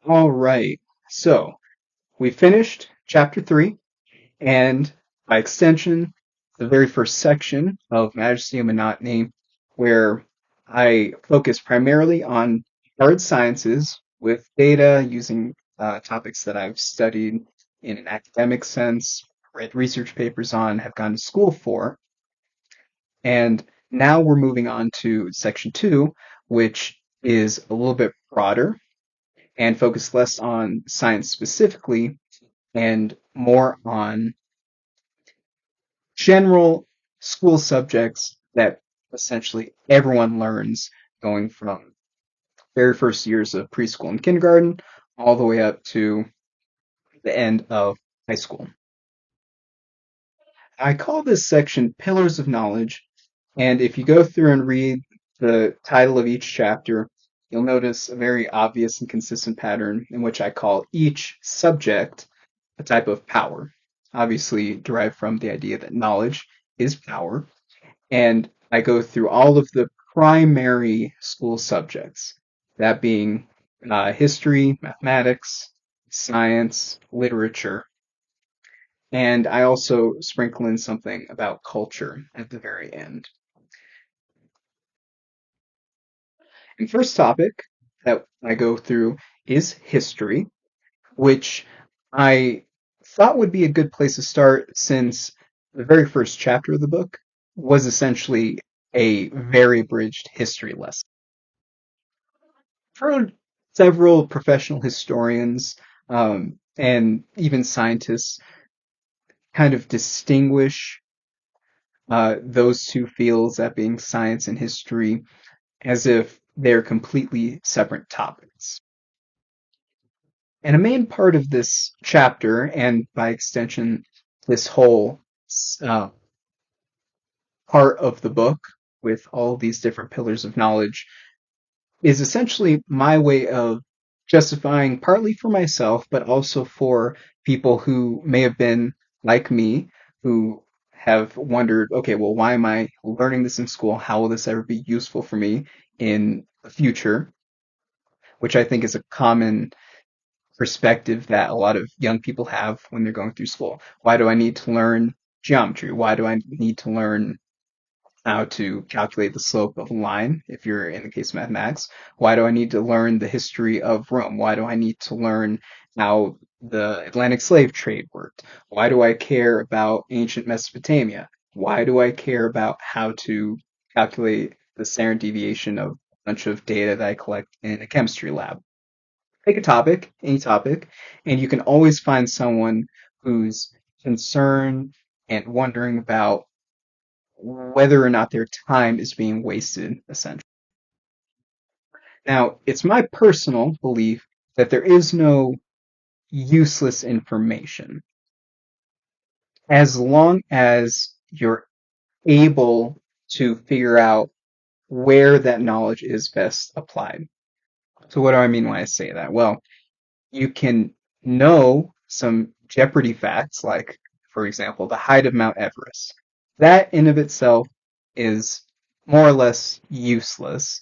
All right. So we finished chapter 3, and by extension, the very first section of Majesty and Monotony, where I focus primarily on hard sciences with data using topics that I've studied in an academic sense, read research papers on, have gone to school for. And now we're moving on to section 2, which is a little bit broader and focus less on science specifically and more on general school subjects that essentially everyone learns going from very first years of preschool and kindergarten all the way up to the end of high school. I call this section Pillars of Knowledge, and if you go through and read the title of each chapter, you'll notice a very obvious and consistent pattern in which I call each subject a type of power, obviously derived from the idea that knowledge is power. And I go through all of the primary school subjects, that being history, mathematics, science, literature, and I also sprinkle in something about culture at the very end. And first topic that I go through is history, which I thought would be a good place to start since the very first chapter of the book was essentially a very abridged history lesson. I've heard several professional historians and even scientists kind of distinguish those two fields, that being science and history, as if they're completely separate topics. And a main part of this chapter, and by extension, this whole uh, part of the book with all these different pillars of knowledge, is essentially my way of justifying partly for myself, but also for people who may have been like me, who have wondered, okay, well, why am I learning this in school? How will this ever be useful for me in the future? Which I think is a common perspective that a lot of young people have when they're going through school. Why do I need to learn geometry? Why do I need to learn how to calculate the slope of a line if you're in the case of mathematics? Why do I need to learn the history of Rome? Why do I need to learn how the Atlantic slave trade worked? Why do I care about ancient Mesopotamia? Why do I care about how to calculate the standard deviation of a bunch of data that I collect in a chemistry lab? Pick a topic, any topic, and you can always find someone who's concerned and wondering about whether or not their time is being wasted, essentially. Now, it's my personal belief that there is no useless information as long as you're able to figure out where that knowledge is best applied. So, what do I mean when I say that? Well, you can know some Jeopardy facts, like, for example, the height of Mount Everest. That in of itself is more or less useless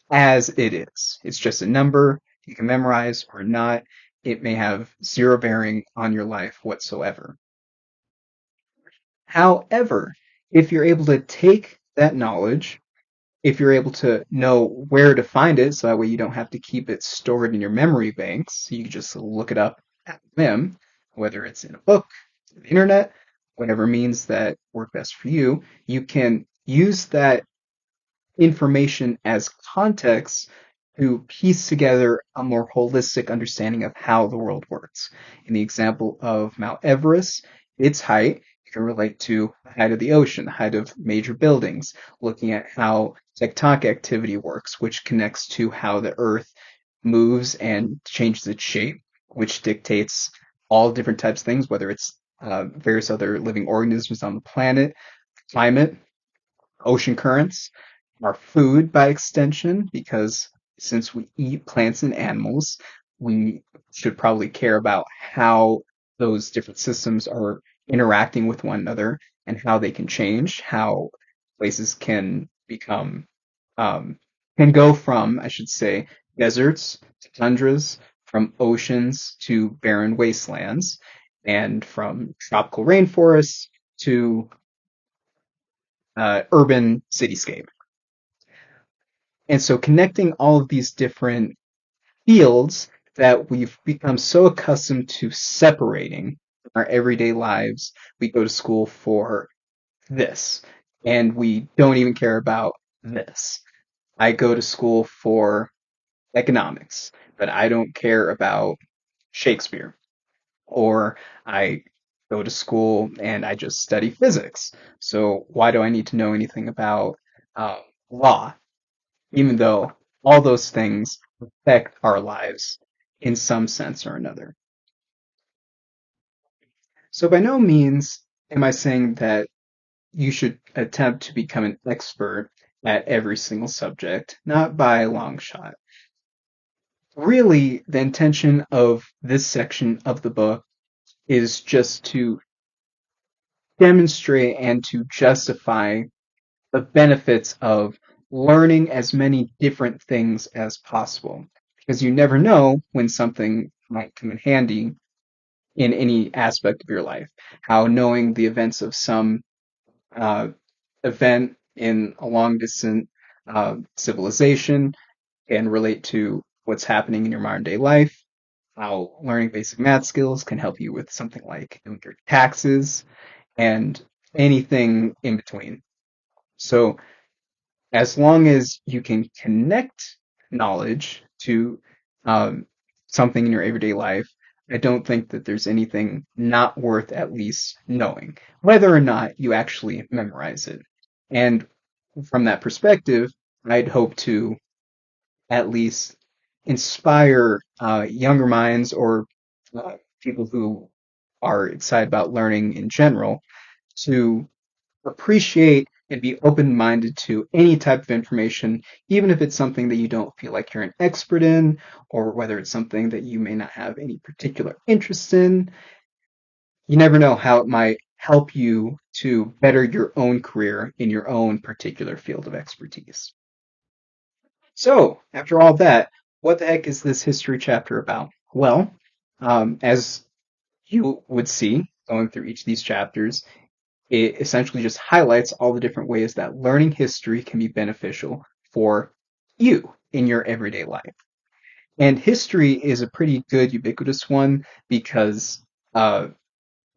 as it is. It's just a number you can memorize or not. It may have zero bearing on your life whatsoever. However, if you're able to take that knowledge, if you're able to know where to find it, so that way you don't have to keep it stored in your memory banks, you can just look it up at them, whether it's in a book, the internet, whatever means that work best for you, you can use that information as context to piece together a more holistic understanding of how the world works. In the example of Mount Everest, its height you can relate to the height of the ocean, the height of major buildings, looking at how tectonic activity works, which connects to how the Earth moves and changes its shape, which dictates all different types of things, whether it's various other living organisms on the planet, climate, ocean currents, our food by extension, because since we eat plants and animals, we should probably care about how those different systems are interacting with one another and how they can change, how places can become, um, can go from, I should say, deserts to tundras from oceans to barren wastelands, and from tropical rainforests to urban cityscape. And so connecting all of these different fields that we've become so accustomed to separating in our everyday lives. We go to school for this, and we don't even care about this. I go to school for economics, but I don't care about Shakespeare. Or I go to school and I just study physics. So why do I need to know anything about law? Even though all those things affect our lives in some sense or another. So by no means am I saying that you should attempt to become an expert at every single subject, not by a long shot. Really, the intention of this section of the book is just to demonstrate and to justify the benefits of learning as many different things as possible. Because you never know when something might come in handy in any aspect of your life. How knowing the events of some uh, event in a long distant civilization can relate to what's happening in your modern day life. How learning basic math skills can help you with something like doing your taxes and anything in between. So as long as you can connect knowledge to um, something in your everyday life, I don't think that there's anything not worth at least knowing, whether or not you actually memorize it. And from that perspective, I'd hope to at least inspire younger minds or people who are excited about learning in general to appreciate and be open minded to any type of information, even if it's something that you don't feel like you're an expert in, or whether it's something that you may not have any particular interest in. You never know how it might help you to better your own career in your own particular field of expertise. So, after all that, what the heck is this history chapter about? Well, as you would see going through each of these chapters, it essentially just highlights all the different ways that learning history can be beneficial for you in your everyday life. And history is a pretty good ubiquitous one because uh,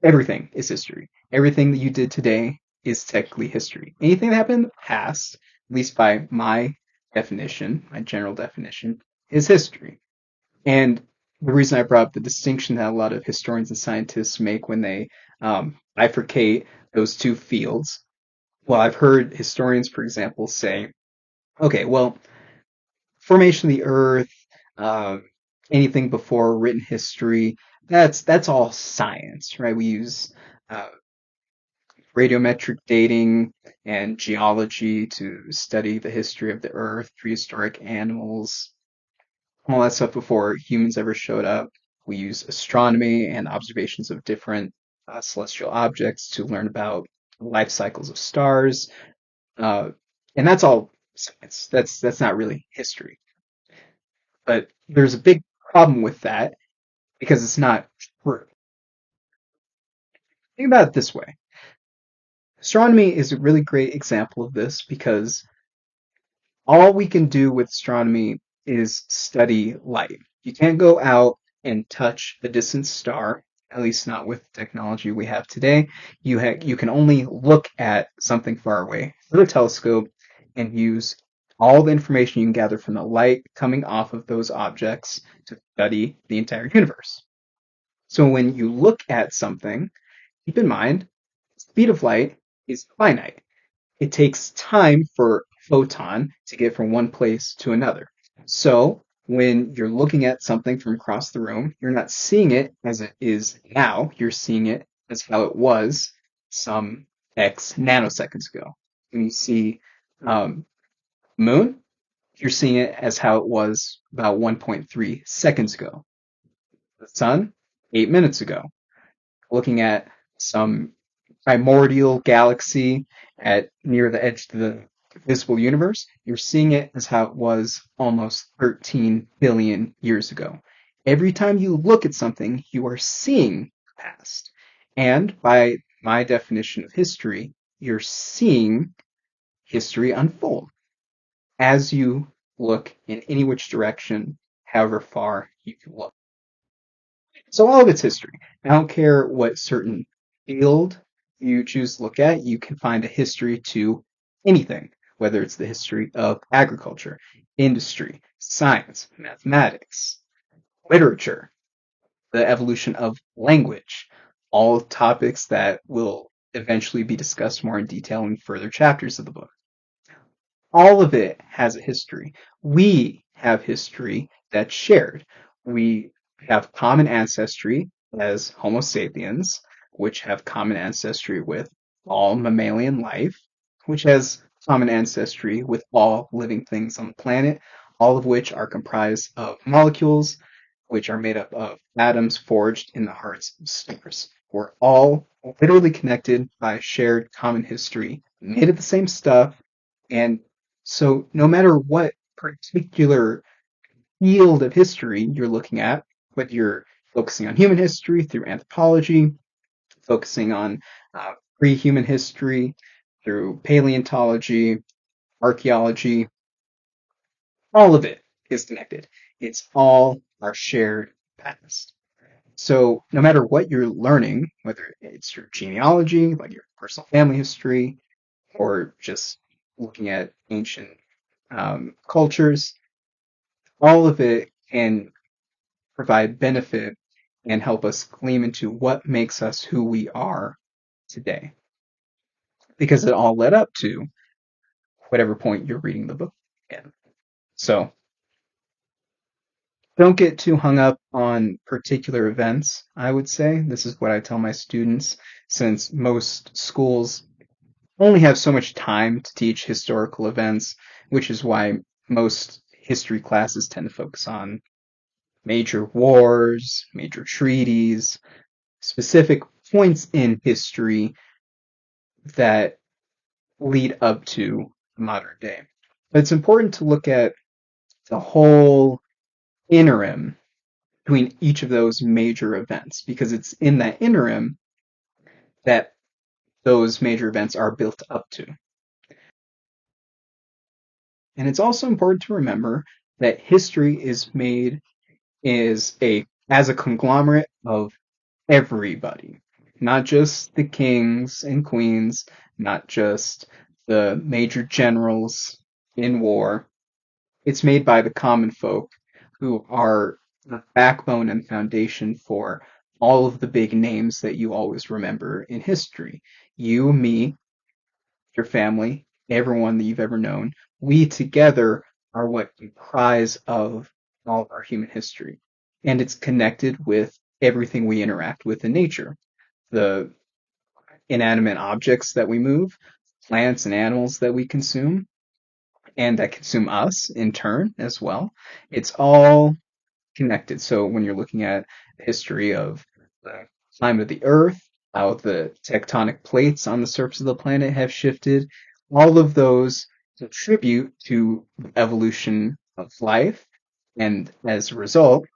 everything is history. Everything that you did today is technically history. Anything that happened in the past, at least by my definition, my general definition, is history. And the reason I brought up the distinction that a lot of historians and scientists make when they bifurcate those two fields, well, I've heard historians, for example, say, okay, well, formation of the Earth, uh, anything before written history, that's all science, right? We use uh, radiometric dating and geology to study the history of the Earth, prehistoric animals, all that stuff before humans ever showed up. We use astronomy and observations of different celestial objects to learn about life cycles of stars, uh, and that's all science. That's not really history. But there's a big problem with that because it's not true. Think about it this way: astronomy is a really great example of this because all we can do with astronomy is study light. You can't go out and touch a distant star, at least not with the technology we have today. You can only look at something far away with a telescope and use all the information you can gather from the light coming off of those objects to study the entire universe. So when you look at something, keep in mind, the speed of light is finite. It takes time for a photon to get from one place to another. So when you're looking at something from across the room, you're not seeing it as it is now. You're seeing it as how it was some X nanoseconds ago. When you see moon, you're seeing it as how it was about 1.3 seconds ago. The sun, 8 minutes ago. Looking at some primordial galaxy at near the edge of the visible universe, you're seeing it as how it was almost 13 billion years ago. Every time you look at something, you are seeing the past. And by my definition of history, you're seeing history unfold as you look in any which direction, however far you can look. So all of it's history. I don't care what certain field you choose to look at, you can find a history to anything, whether it's the history of agriculture, industry, science, mathematics, literature, the evolution of language, all topics that will eventually be discussed more in detail in further chapters of the book. All of it has a history. We have history that's shared. We have common ancestry as Homo sapiens, which have common ancestry with all mammalian life, which has common ancestry with all living things on the planet, all of which are comprised of molecules, which are made up of atoms forged in the hearts of stars. We're all literally connected by a shared common history, made of the same stuff, and so no matter what particular field of history you're looking at, whether you're focusing on human history through anthropology, focusing on pre-human history through paleontology, archaeology, all of it is connected. It's all our shared past. So no matter what you're learning, whether it's your genealogy, like your personal family history, or just looking at ancient cultures, all of it can provide benefit and help us gleam into what makes us who we are today. Because it all led up to whatever point you're reading the book in. So don't get too hung up on particular events, I would say. This is what I tell my students, since most schools only have so much time to teach historical events, which is why most history classes tend to focus on major wars, major treaties, specific points in history that lead up to modern day. But it's important to look at the whole interim between each of those major events because it's in that interim that those major events are built up to. And it's also important to remember that history is made as a conglomerate of everybody, not just the kings and queens, not just the major generals in war. It's made by the common folk who are the backbone and foundation for all of the big names that you always remember in history. You, me, your family, everyone that you've ever known, we together are what comprise of all of our human history. And it's connected with everything we interact with in nature. The inanimate objects that we move, plants and animals that we consume, and that consume us in turn as well. It's all connected. So when you're looking at the history of the climate of the Earth, how the tectonic plates on the surface of the planet have shifted, all of those contribute to the evolution of life, and as a result,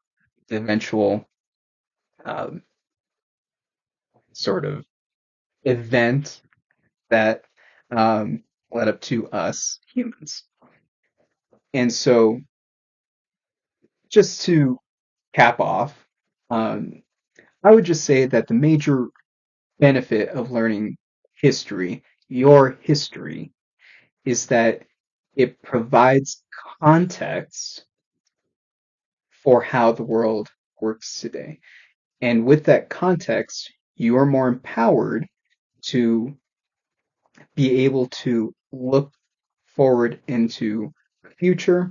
the eventual um, sort of event that led up to us humans. And so, just to cap off, um, I would just say that the major benefit of learning history, your history, is that it provides context for how the world works today. And with that context, you are more empowered to be able to look forward into the future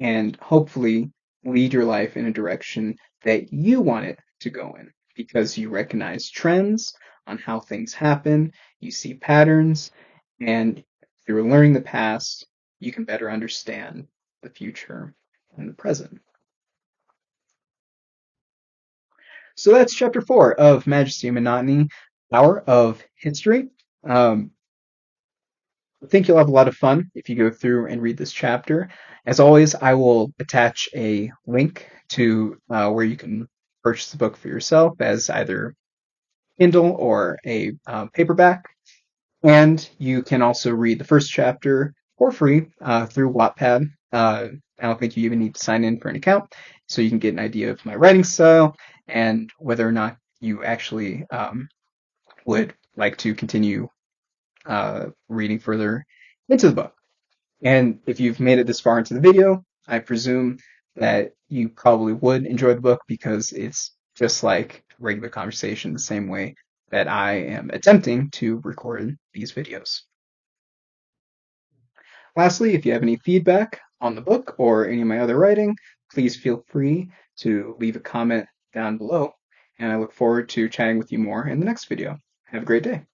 and hopefully lead your life in a direction that you want it to go in because you recognize trends on how things happen, you see patterns, and through learning the past, you can better understand the future and the present. So that's chapter 4 of Majesty and Monotony, Power of History. Um, I think you'll have a lot of fun if you go through and read this chapter. As always, I will attach a link to where you can purchase the book for yourself as either Kindle or a paperback. And you can also read the first chapter for free through Wattpad. I don't think you even need to sign in for an account, so you can get an idea of my writing style and whether or not you actually would like to continue reading further into the book. And if you've made it this far into the video, I presume that you probably would enjoy the book because it's just like regular conversation, the same way that I am attempting to record these videos. Lastly, if you have any feedback on the book or any of my other writing, please feel free to leave a comment down below. And I look forward to chatting with you more in the next video. Have a great day.